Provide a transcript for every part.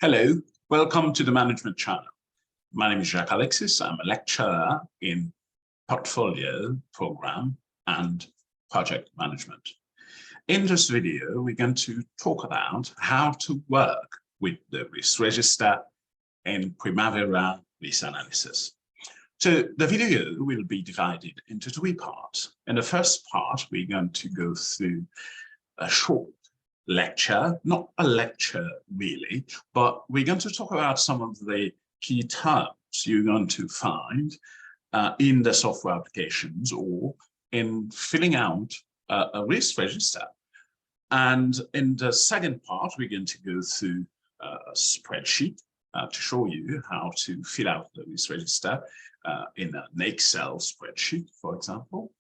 Hello, welcome to the Management Channel. My name is Alexis. I'm a lecturer in Portfolio Program and Project Management. In this video, we're going to talk about how to work with the risk register in Primavera Risk Analysis. So the video will be divided into three parts. In the first part, we're going to go through a short lecture, not a lecture really, but we're going to talk about some of the key terms you're going to find in the software applications or in filling out a risk register. And in the second part, we're going to go through a spreadsheet to show you how to fill out the risk register in an Excel spreadsheet, for example.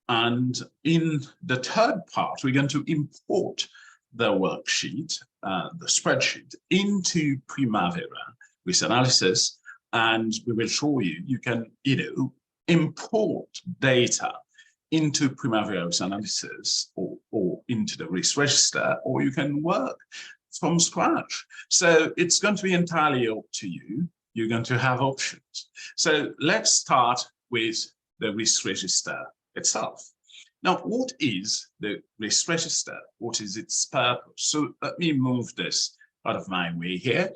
And in the third part, we're going to import the worksheet, the spreadsheet, into Primavera Risk Analysis, and we will show you can import data into Primavera Risk Analysis or into the risk register, or you can work from scratch. So it's going to be entirely up to you. You're going to have options. So let's start with the risk register itself. Now, what is the risk register? What is its purpose? So let me move this out of my way here.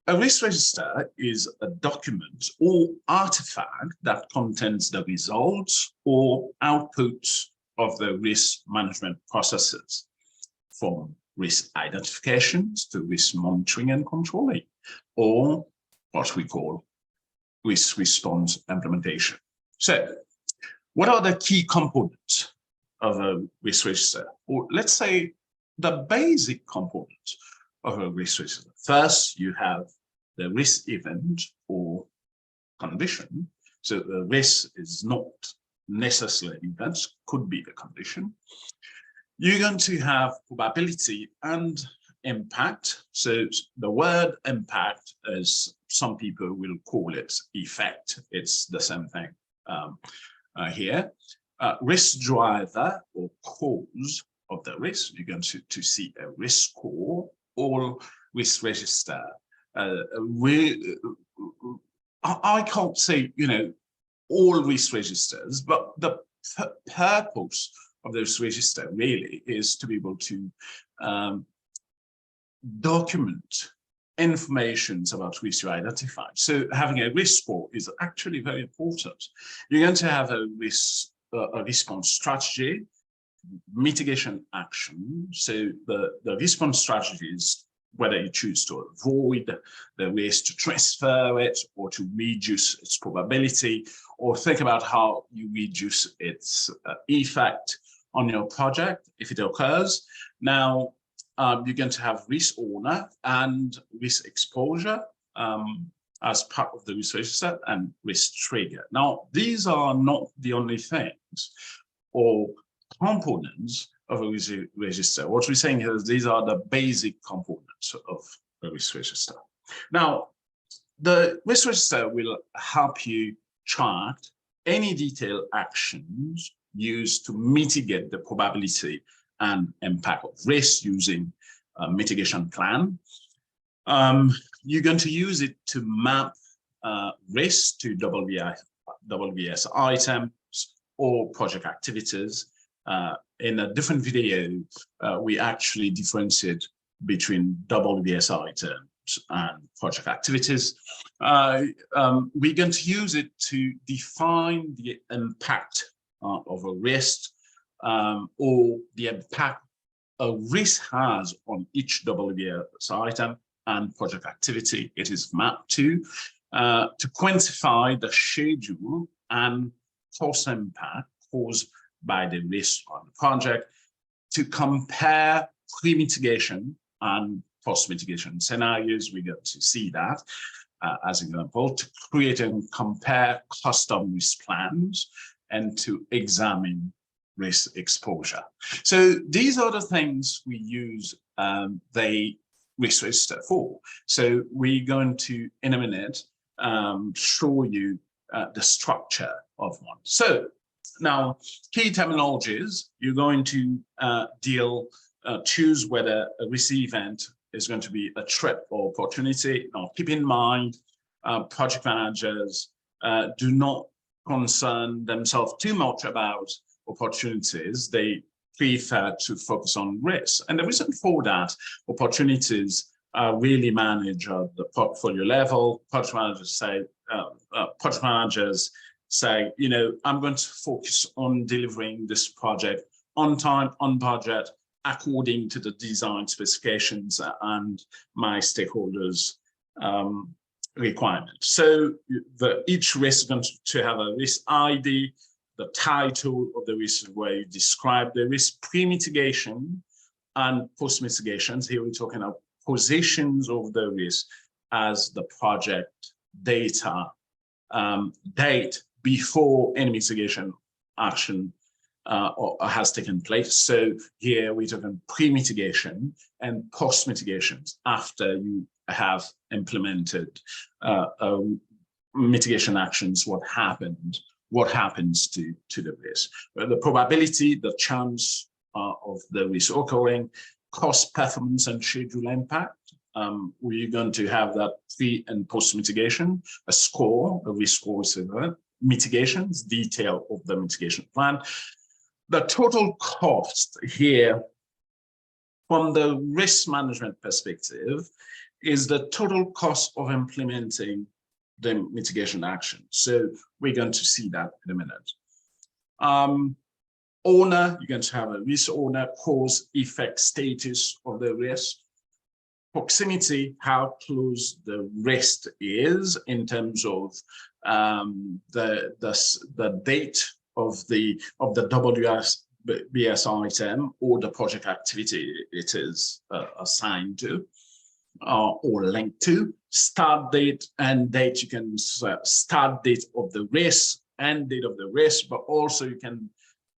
A risk register is a document or artifact that contains the results or outputs of the risk management processes, from risk identifications to risk monitoring and controlling, or what we call risk response implementation. So what are the key components of a risk register, or let's say the basic components of a risk register? First, you have the risk event or condition. So the risk is not necessarily events, could be the condition. You're going to have probability and impact. So the word impact, as some people will call it, effect. It's the same thing here. Risk driver or cause of the risk. You're going to see a risk score or risk register. I can't say, all risk registers, but the purpose of this register really is to be able to document information about risk you identified. So having a risk score is actually very important. You're going to have a response strategy, mitigation action. So the response strategy is whether you choose to avoid the risk, to transfer it, or to reduce its probability, or think about how you reduce its effect on your project if it occurs. Now, you're going to have risk owner and risk exposure as part of the risk register, and risk trigger. Now, these are not the only things or components of a risk register. What we're saying here is these are the basic components of a risk register. Now, the risk register will help you chart any detailed actions used to mitigate the probability and impact of risk using a mitigation plan. You're going to use it to map risk to WBS items or project activities. In a different video, we actually differentiate between WBS items and project activities. We're going to use it to define the impact of a risk or the impact a risk has on each WBS item and project activity it is mapped to quantify the schedule and cost impact caused by the risk on the project, to compare pre-mitigation and post-mitigation scenarios. We're going to see that as an example, to create and compare custom risk plans, and to examine risk exposure. So these are the things we use the risk register for. So we're going to, in a minute, show you the structure of one. So now, key terminologies, you're going to choose whether a risk event is going to be a threat or opportunity. Now, keep in mind, project managers do not concern themselves too much about opportunities. They prefer to focus on risks. And the reason for that, opportunities are really managed at the portfolio level. Project managers say, you know, I'm going to focus on delivering this project on time, on budget, according to the design specifications and my stakeholders' requirements. So each risk is going to have a risk ID. The title of the risk is where you describe the risk, pre-mitigation and post-mitigations. Here we're talking about positions of the risk as the project data date before any mitigation action has taken place. So here we're talking pre-mitigation and post-mitigations after you have implemented mitigation actions, what happens to the risk. The probability, the chance of the risk occurring, cost, performance, and schedule impact. We're going to have that pre and post mitigation, a score, a risk score, mitigations, detail of the mitigation plan. The total cost here, from the risk management perspective, is the total cost of implementing the mitigation action. So we're going to see that in a minute. Owner, you're going to have a risk owner, cause, effect, status of the risk. Proximity, how close the risk is in terms of the date of the WBS item or the project activity it is assigned to or linked to. Start date and date, you can start date of the risk, end date of the risk, but also you can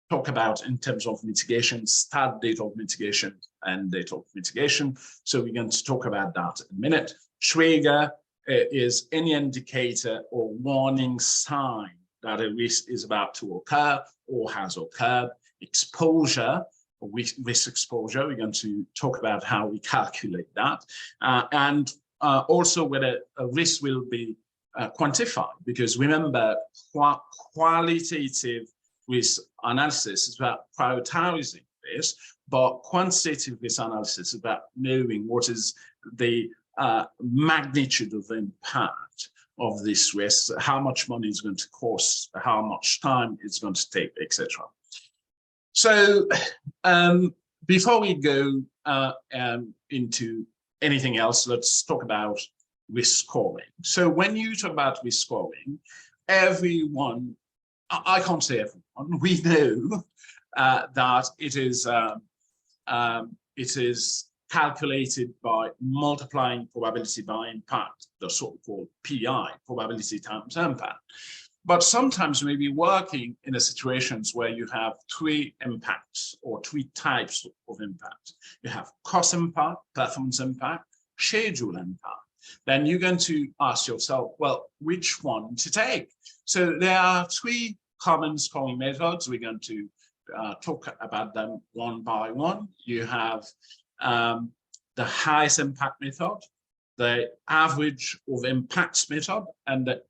talk about in terms of mitigation, start date of mitigation and date of mitigation. So we're going to talk about that in a minute. Trigger is any indicator or warning sign that a risk is about to occur or has occurred. Exposure, or risk exposure, we're going to talk about how we calculate that. And also whether a risk will be quantified, because remember, qualitative risk analysis is about prioritizing this, but quantitative risk analysis is about knowing what is the magnitude of impact of this risk, how much money is going to cost, how much time it's going to take, etc. So before we go into anything else, let's talk about risk scoring. So when you talk about risk scoring, everyone, I can't say everyone, we know that it is calculated by multiplying probability by impact, the so-called PI, probability times impact. But sometimes we may be working in a situations where you have three impacts or three types of impact. You have cost impact, performance impact, schedule impact. Then you're going to ask yourself, well, which one to take? So there are three common scoring methods. We're going to talk about them one by one. You have the highest impact method, the average of impacts method, and the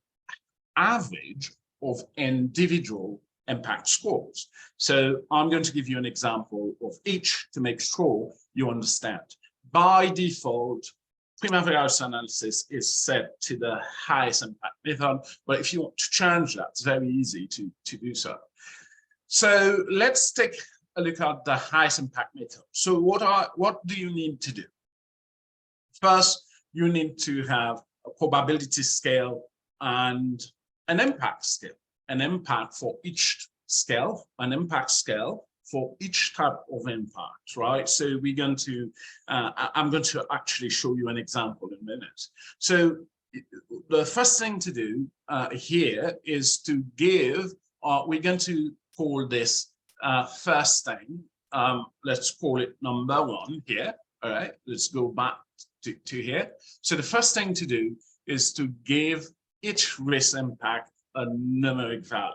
average of individual impact scores. So I'm going to give you an example of each to make sure you understand. By default, Primavera Risk Analysis is set to the highest impact method, but if you want to change that, it's very easy to do so. So let's take a look at the highest impact method. So what do you need to do? First, you need to have a probability scale and an impact scale, an impact for each scale, an impact scale for each type of impact, right? So we're going to, I'm going to actually show you an example in a minute. So the first thing to do here is to give, we're going to call this first thing, let's call it number one here, all right? Let's go back to here. So the first thing to do is to give each risk impact a numeric value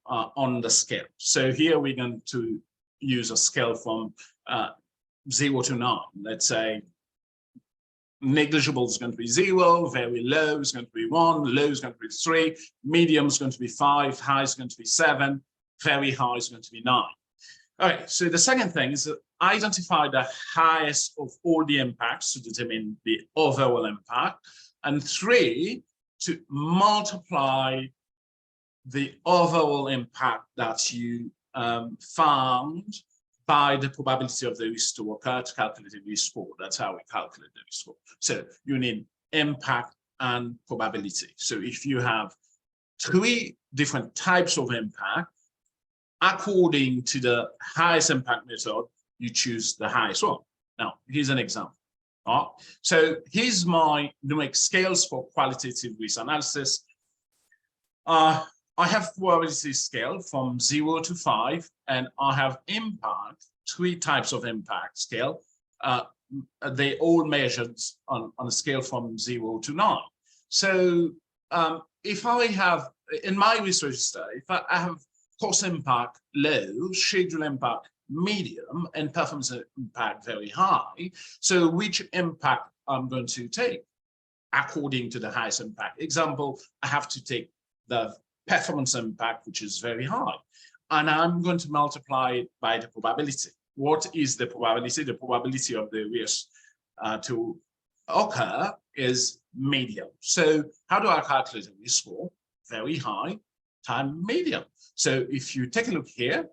on the scale. So here we're going to use a scale from 0 to 9. Let's say negligible is going to be 0, very low is going to be 1, low is going to be 3, medium is going to be 5, high is going to be 7, very high is going to be 9. Okay, so the second thing is to identify the highest of all the impacts to determine the overall impact, and 3, to multiply the overall impact that you found by the probability of the risk to occur to calculate the risk score. That's how we calculate the risk score. So you need impact and probability. So if you have 3 different types of impact, according to the highest impact method, you choose the highest one. Now, here's an example. So here's my numeric scales for qualitative risk analysis. I have probability scale from 0 to 5, and I have impact, 3 types of impact scale. They all measured on a scale from 0 to 9. So if I have, in my research study, if I have cost impact low, schedule impact medium, and performance impact very high, so which impact I'm going to take according to the highest impact? Example, I have to take the performance impact, which is very high, and I'm going to multiply it by the probability. What is the probability? The probability of the risk to occur is medium. So how do I calculate the risk score? Very high times medium. So if you take a look here,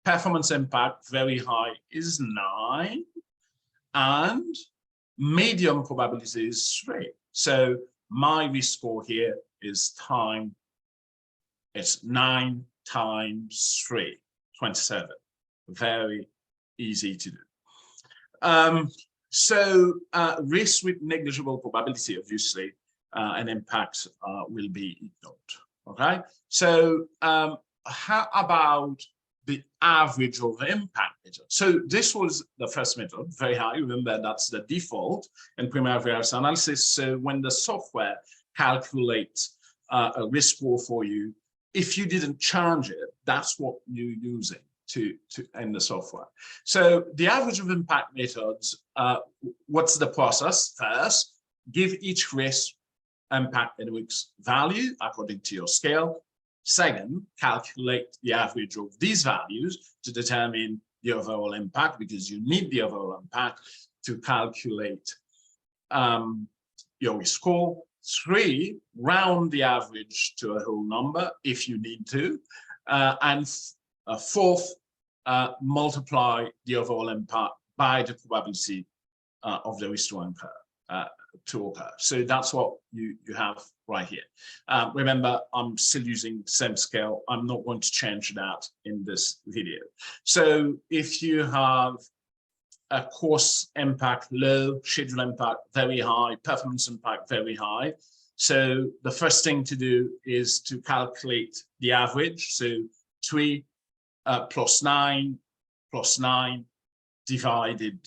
performance impact very high is 9, and medium probability is 3. So my risk score here is it's 9 times 3, 27. Very easy to do. So risk with negligible probability, obviously, an impact will be ignored. Okay. So how about the average of impact method? So this was the first method, very high. Remember, that's the default in Primavera Risk Analysis. So when the software calculates a risk score for you, if you didn't change it, that's what you're using to in the software. So the average of impact methods, what's the process? First, give each risk impact index value according to your scale. Second, calculate the average of these values to determine the overall impact, because you need the overall impact to calculate your risk score. 3, round the average to a whole number if you need to. And 4th, multiply the overall impact by the probability of the risk to occur. So that's what you have right here. Remember, I'm still using the same scale. I'm not going to change that in this video. So if you have a cost impact low, schedule impact very high, performance impact very high, so the first thing to do is to calculate the average. So 3 plus 9 divided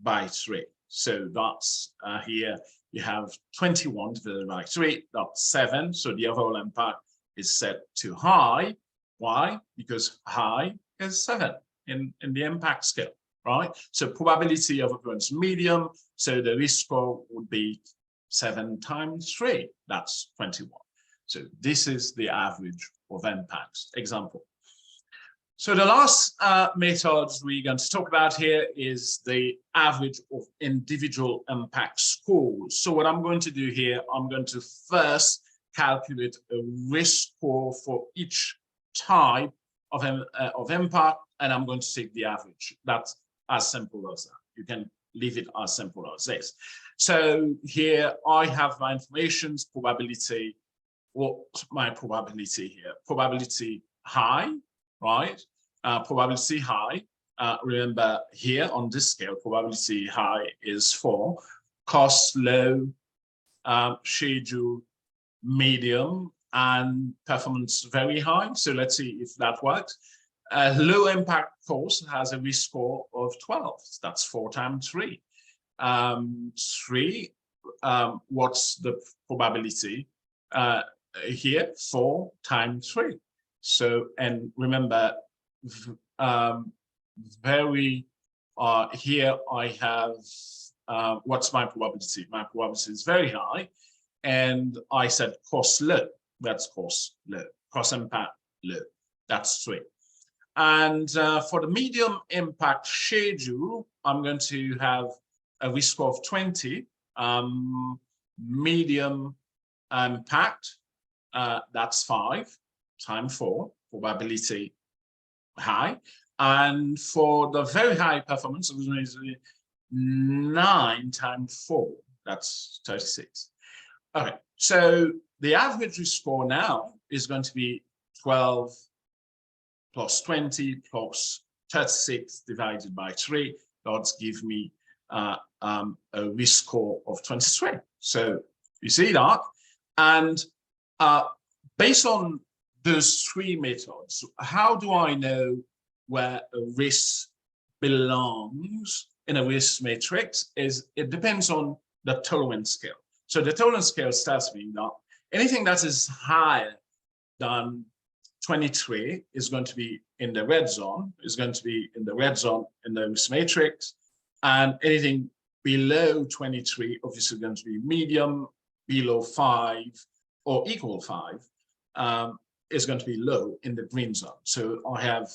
by 3. So that's here you have 21 divided by 3, that's 7. So the overall impact is set to high. Why? Because high is 7 in the impact scale, right? So probability of occurrence medium. So the risk score would be 7 times 3, that's 21. So this is the average of impacts. Example. So the last methods we're going to talk about here is the average of individual impact scores. So what I'm going to do here, I'm going to first calculate a risk score for each type of impact, and I'm going to take the average. That's as simple as that. You can leave it as simple as this. So here I have my information, probability. What's my probability here? Probability high. Right? Probability high. Remember here on this scale, probability high is 4. Cost low, schedule medium, and performance very high. So let's see if that works. Low impact cost has a risk score of 12. That's 4 times 3. 3. What's the probability here? 4 times 3. So, and remember, here I have what's my probability? My probability is very high. And I said cost low. That's cost low. Cost impact low. That's 3. And for the medium impact schedule, I'm going to have a risk score of 20. Medium impact, that's 5 times 4, probability high. And for the very high performance, 9 times 4, that's 36. Okay, so the average risk score now is going to be 12 plus 20 plus 36 divided by 3. That gives me a risk score of 23. So you see that. And based on those 3 methods, how do I know where a risk belongs in a risk matrix? It depends on the tolerance scale. So the tolerance scale tells me that anything that is higher than 23 is going to be in the red zone, is going to be in the red zone in the risk matrix, and anything below 23 obviously going to be medium, below 5 or equal 5 is going to be low in the green zone. So I have,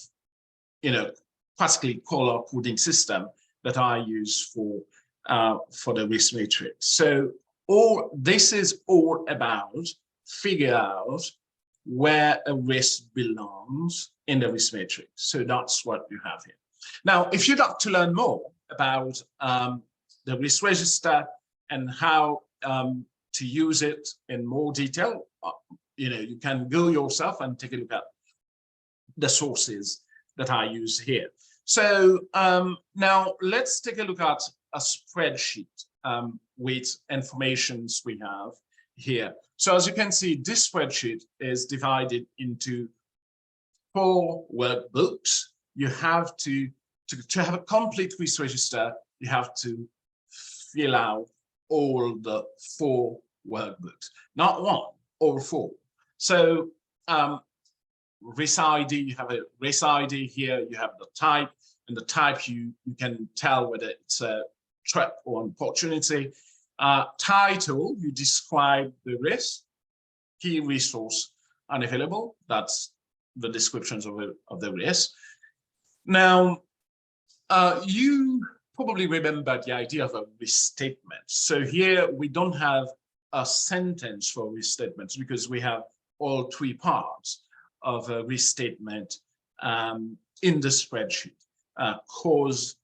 classically color coding system that I use for the risk matrix. So this is all about figure out where a risk belongs in the risk matrix. So that's what you have here. Now, if you'd like to learn more about the risk register and how to use it in more detail, you can go yourself and take a look at the sources that I use here. So now let's take a look at a spreadsheet with informations we have here. So as you can see, this spreadsheet is divided into 4 workbooks. You have to have a complete risk register, you have to fill out all the 4 workbooks, not 1, all 4. So risk ID, you have a risk ID here, you have the type, and the type you can tell whether it's a threat or opportunity. Title, you describe the risk. Key resource unavailable, that's the descriptions of the risk. Now, you probably remember the idea of a risk statement. So here we don't have a sentence for risk statements because we have all 3 parts of a risk statement in the spreadsheet: cause,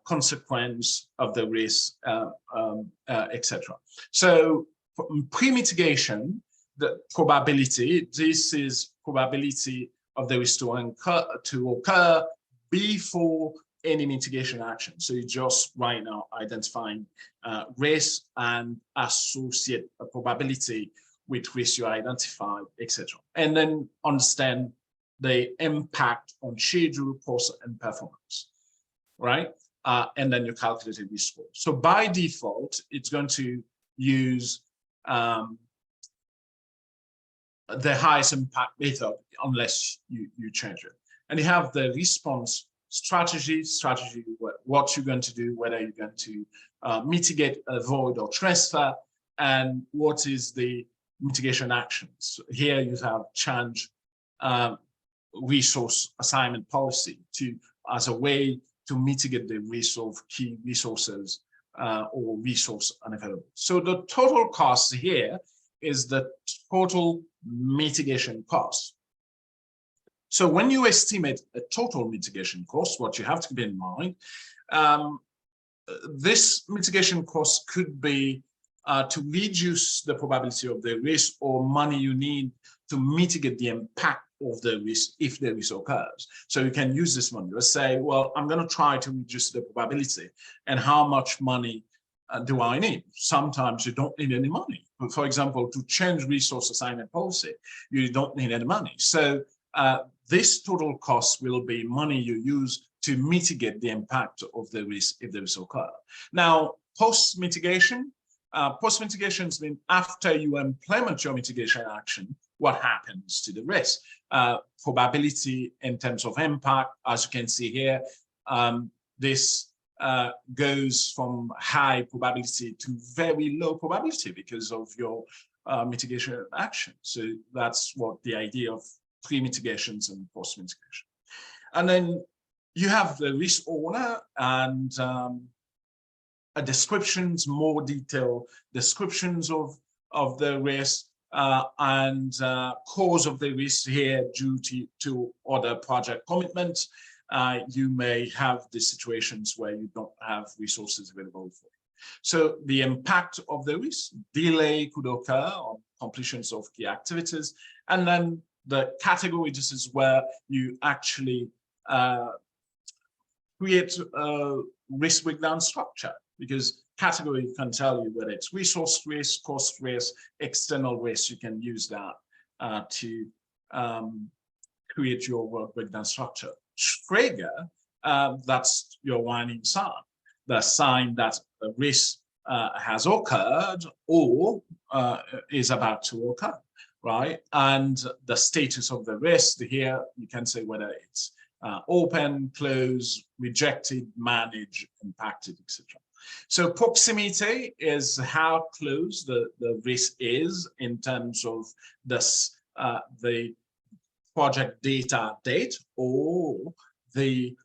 consequence of the risk, etc. So pre-mitigation, the probability, this is probability of the risk to occur before any mitigation action. So you just right now identifying risk and associate a probability with risk you identified, etc. And then understand the impact on schedule, cost, and performance, right? And then you calculate a risk score. So by default, it's going to use the highest impact method unless you change it. And you have the response strategy, what you're going to do, whether you're going to mitigate, avoid, or transfer, and what is the mitigation actions. Here you have change resource assignment policy as a way to mitigate the risk of key resources or resource unavailable. So the total cost here is the total mitigation cost. So when you estimate a total mitigation cost, what you have to keep in mind, this mitigation cost could be to reduce the probability of the risk or money you need to mitigate the impact of the risk if the risk occurs. So you can use this money. Let's say, well, I'm going to try to reduce the probability, and how much money do I need? Sometimes you don't need any money. For example, to change resource assignment policy, you don't need any money. So this total cost will be money you use to mitigate the impact of the risk if the risk occurs. Now, post-mitigation means after you implement your mitigation action, what happens to the risk? Probability in terms of impact, as you can see here, this goes from high probability to very low probability because of your mitigation action. So that's what the idea of pre-mitigations and post-mitigation. And then you have the risk owner and descriptions, more detailed descriptions of the risk and cause of the risk here due to other project commitments. You may have the situations where you don't have resources available for you. So the impact of the risk, delay could occur on completions of key activities. And then the category, this is where you actually create a risk breakdown structure, because category can tell you whether it's resource risk, cost risk, external risk. You can use that to create your work breakdown structure. Trigger, that's your warning sign, the sign that a risk has occurred or is about to occur, right? And the status of the risk here, you can say whether it's open, closed, rejected, managed, impacted, etc. So proximity is how close the risk is in terms of this, the project data date or the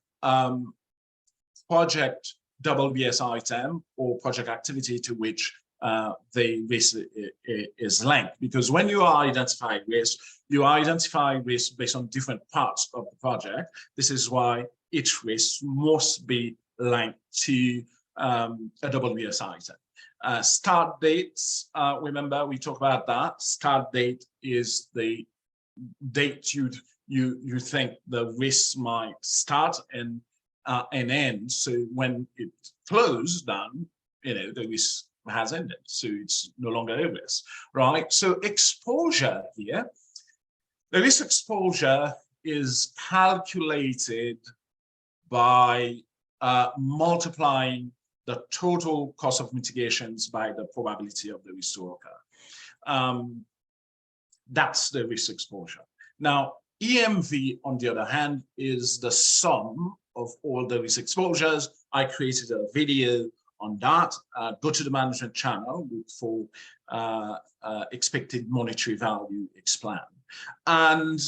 project WBS item or project activity to which the risk is linked. Because when you are identifying risk, you identify risk based on different parts of the project. This is why each risk must be linked to a WBS item. Start dates, remember we talked about that. Start date is the date you think the risk might start and end. So when it closed down, the risk has ended, so it's no longer a risk, right? So exposure here, the risk exposure is calculated by multiplying the total cost of mitigations by the probability of the risk to occur. That's the risk exposure. Now, EMV, on the other hand, is the sum of all the risk exposures. I created a video on that. Go to the management channel for expected monetary value explained. And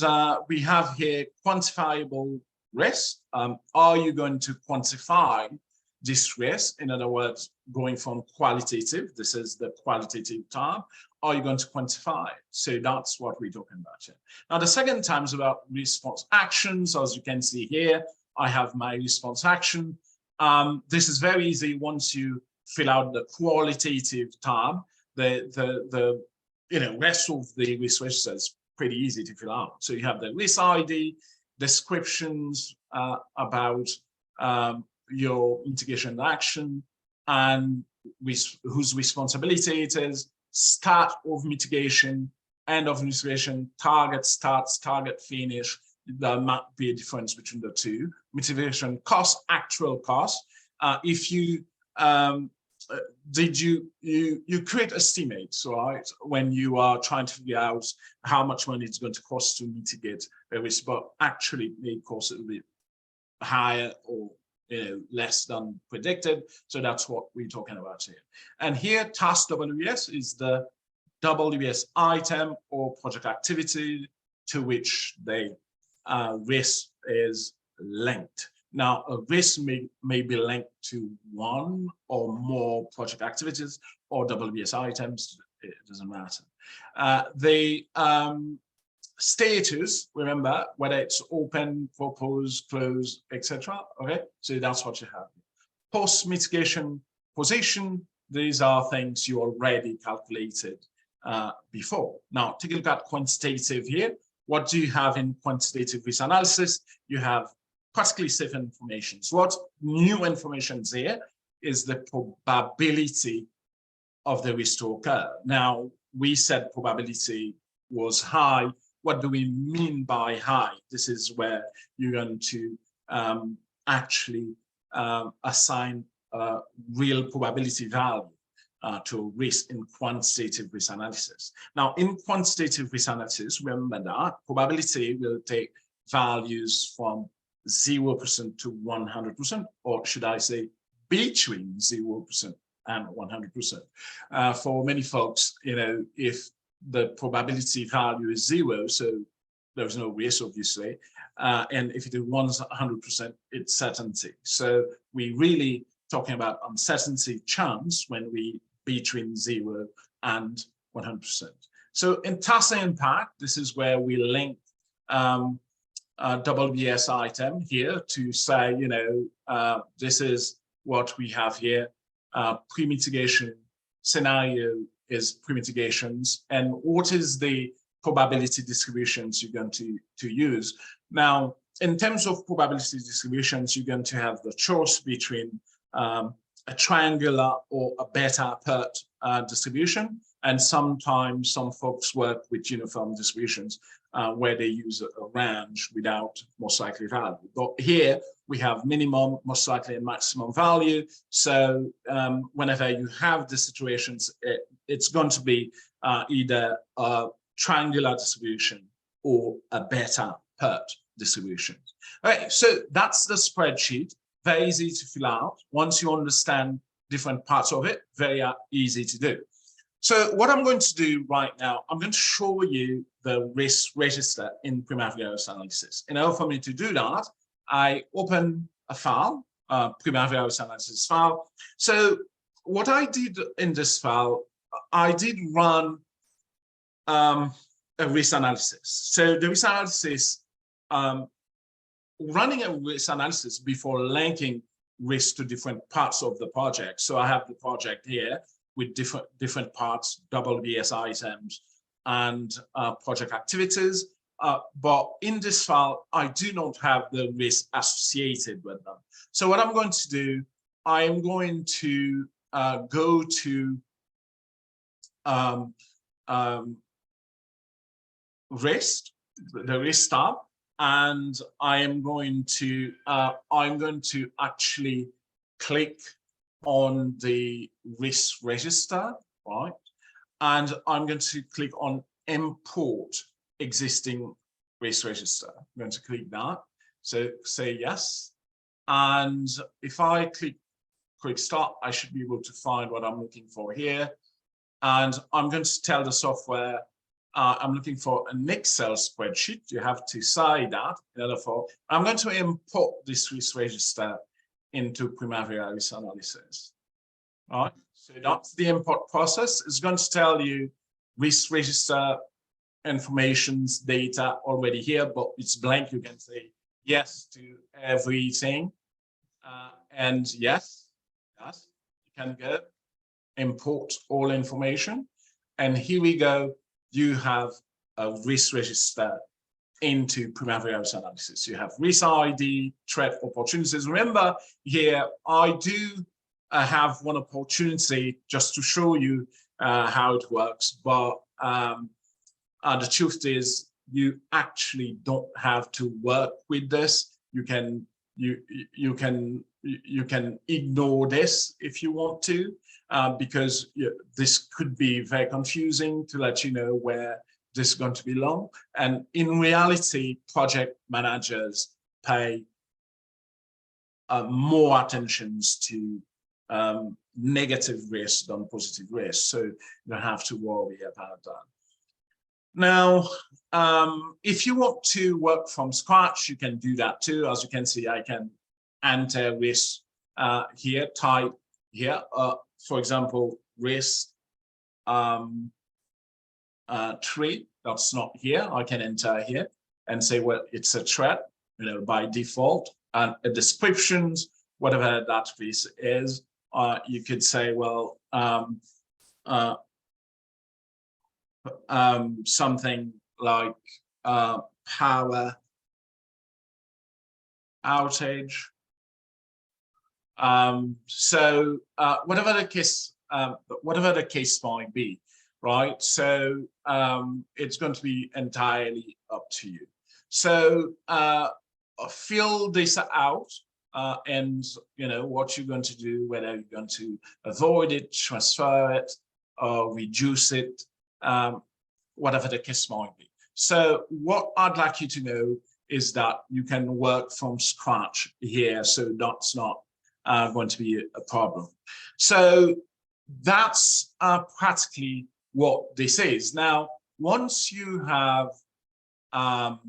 we have here quantifiable risk. Are you going to quantify this risk? In other words, going from qualitative, this is the qualitative tab, are you going to quantify it? So that's what we're talking about here. Now, the second time is about response actions. As you can see here, I have my response action. This is very easy once you fill out the qualitative tab. The rest of the risk register is pretty easy to fill out. So you have the risk ID, descriptions about your mitigation action and whose responsibility it is, start of mitigation, end of mitigation, target starts, target finish. There might be a difference between the two. Mitigation cost, actual cost. If you you create estimates, right, when you are trying to figure out how much money it's going to cost to mitigate a risk, but actually it may cost a little bit higher or less than predicted. So that's what we're talking about here. And here, task WBS is the WBS item or project activity to which the risk is linked. Now, a risk may be linked to one or more project activities or WBS items, it doesn't matter. The status, remember, whether it's open, proposed, closed, etc. Okay, so that's what you have. Post-mitigation position, these are things you already calculated before. Now, take a look at quantitative here. What do you have in quantitative risk analysis? You have particularly safe information. So what new information is here is the probability of the risk to occur. Now, we said probability was high. What do we mean by high? This is where you're going to actually assign a real probability value to risk in quantitative risk analysis. Now, in quantitative risk analysis, remember that probability will take values from 0% to 100%, or should I say between 0% and 100%. For many folks, if the probability value is 0, so there's no risk, obviously, and if it is 100%, it's certainty. So we really talking about uncertainty chance when we between 0 and 100%. So in task impact, this is where we link WBS item here to say, this is what we have here. Pre-mitigation scenario is pre-mitigations, and what is the probability distributions you're going to use. Now, in terms of probability distributions, you're going to have the choice between a triangular or a beta-PERT distribution, and sometimes some folks work with uniform distributions where they use a range without most likely value. But here we have minimum, most likely, and maximum value. So whenever you have the situations, it's going to be either a triangular distribution or a beta-PERT distribution. Okay, so that's the spreadsheet. Very easy to fill out. Once you understand different parts of it, very easy to do. So what I'm going to do right now, I'm going to show you the risk register in Primavera Risk Analysis. In order for me to do that, I open a file, Primavera Risk Analysis file. So what I did in this file, I did run a risk analysis. So the risk analysis, running a risk analysis before linking risk to different parts of the project. So I have the project here with different parts, WBS items, and project activities. But in this file, I do not have the risk associated with them. So what I'm going to do, I am going to go to risk, the risk tab, and I'm going to actually click on the risk register, right? And I'm going to click on import existing risk register. I'm going to click that. So say yes. And if I click start, I should be able to find what I'm looking for here. And I'm going to tell the software I'm looking for an Excel spreadsheet. You have to say that in order for, I'm going to import this risk register into Primavera Risk Analysis. All right, so that's the import process. It's going to tell you risk register information's data already here, but it's blank. You can say yes to everything, and yes, you can go import all information, and here we go. You have a risk register into Primavera Risk Analysis. You have risk ID, threat opportunities. Remember here, I do have one opportunity just to show you how it works, but the truth is you actually don't have to work with this. You can ignore this if you want to, because this could be very confusing to let you know where this is going to belong. And in reality, project managers pay more attention to negative risk than positive risk. So you don't have to worry about that. Now, if you want to work from scratch, you can do that too. As you can see, I can enter risk here, type here, for example, risk 3, that's not here. I can enter here and say, well, it's a threat, by default, and a descriptions, whatever that piece is. You could say, well, something like power outage. So whatever the case might be, right? So it's going to be entirely up to you. So fill this out, and what you're going to do, whether you're going to avoid it, transfer it, or reduce it, whatever the case might be. So what I'd like you to know is that you can work from scratch here. So that's not going to be a problem. So that's practically what this is. Now, once you have the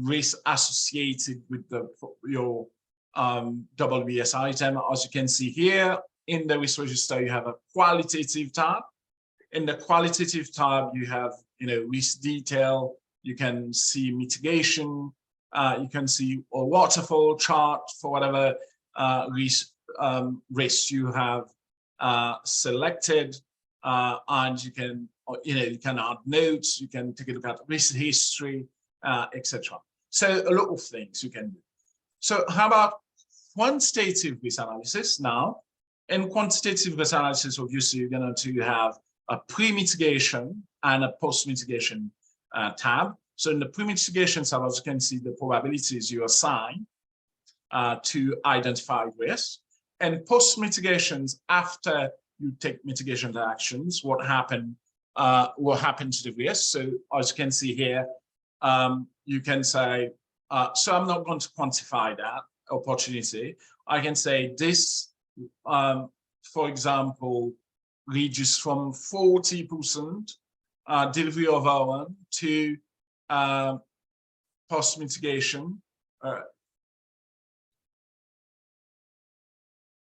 risk associated with your WBS item, as you can see here in the risk register, you have a qualitative tab. In the qualitative tab, you have risk detail. You can see mitigation. You can see a waterfall chart for whatever risks you have selected, and you can add notes. You can take a look at risk history, etc. So a lot of things you can do. So how about quantitative risk analysis? Now, in quantitative risk analysis, obviously you're going to have a pre-mitigation and a post-mitigation tab. So in the pre-mitigation tab, as you can see, the probabilities you assign to identify risks, and post-mitigations, after you take mitigation actions, what happened to the risk. So as you can see here, you can say, so I'm not going to quantify that opportunity. I can say this, for example, reduced from 40% delivery of hour to post-mitigation,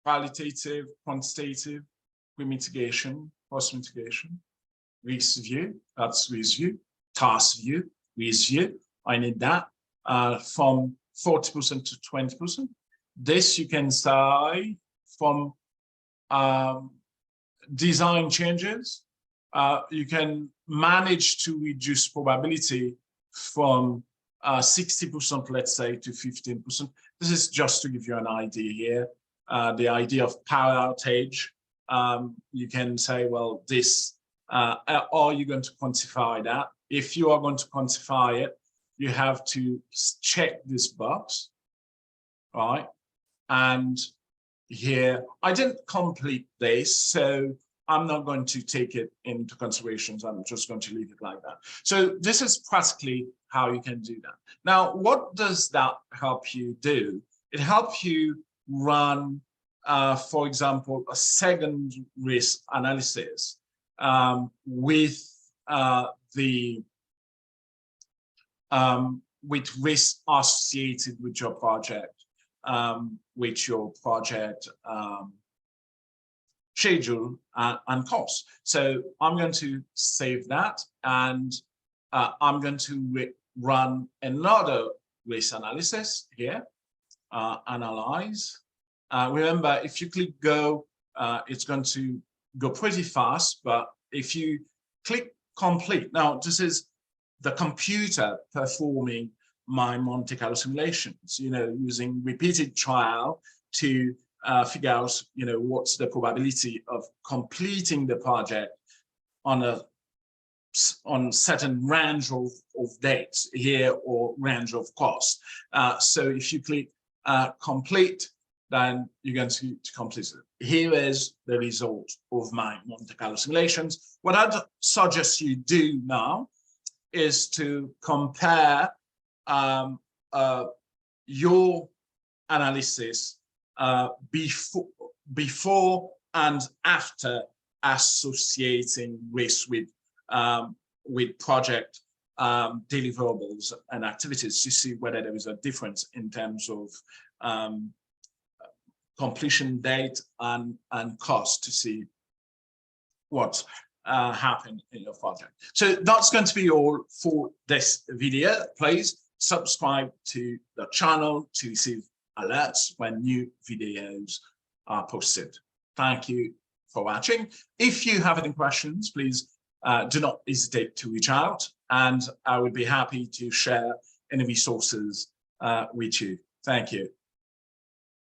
qualitative, quantitative, pre-mitigation, post-mitigation, risk view, that's risk view, task view, risk view. I need that from 40% to 20%. This you can say from design changes. You can manage to reduce probability from 60%, let's say, to 15%. This is just to give you an idea here. The idea of power outage. You can say, well, this, are you going to quantify that? If you are going to quantify it, you have to check this box, right? And here, I didn't complete this, so I'm not going to take it into considerations. I'm just going to leave it like that. So this is practically how you can do that. Now, what does that help you do? It helps you run, for example, a second risk analysis with risk associated with your project, schedule and cost. So I'm going to save that, and I'm going to run another risk analysis here. Analyze. Remember, if you click go, it's going to go pretty fast, but if you click complete, now this is the computer performing my Monte Carlo simulations, using repeated trial to figure out, what's the probability of completing the project on certain range of dates here, or range of costs. So if you click complete, then you're going to complete it. Here is the result of my Monte Carlo simulations. What I'd suggest you do now is to compare your analysis before and after associating risk with project deliverables and activities, to see whether there is a difference in terms of completion date and cost, to see what happened in your project. So that's going to be all for this video. Please subscribe to the channel to receive alerts when new videos are posted. Thank you for watching. If you have any questions, please do not hesitate to reach out, and I would be happy to share any resources with you. Thank you.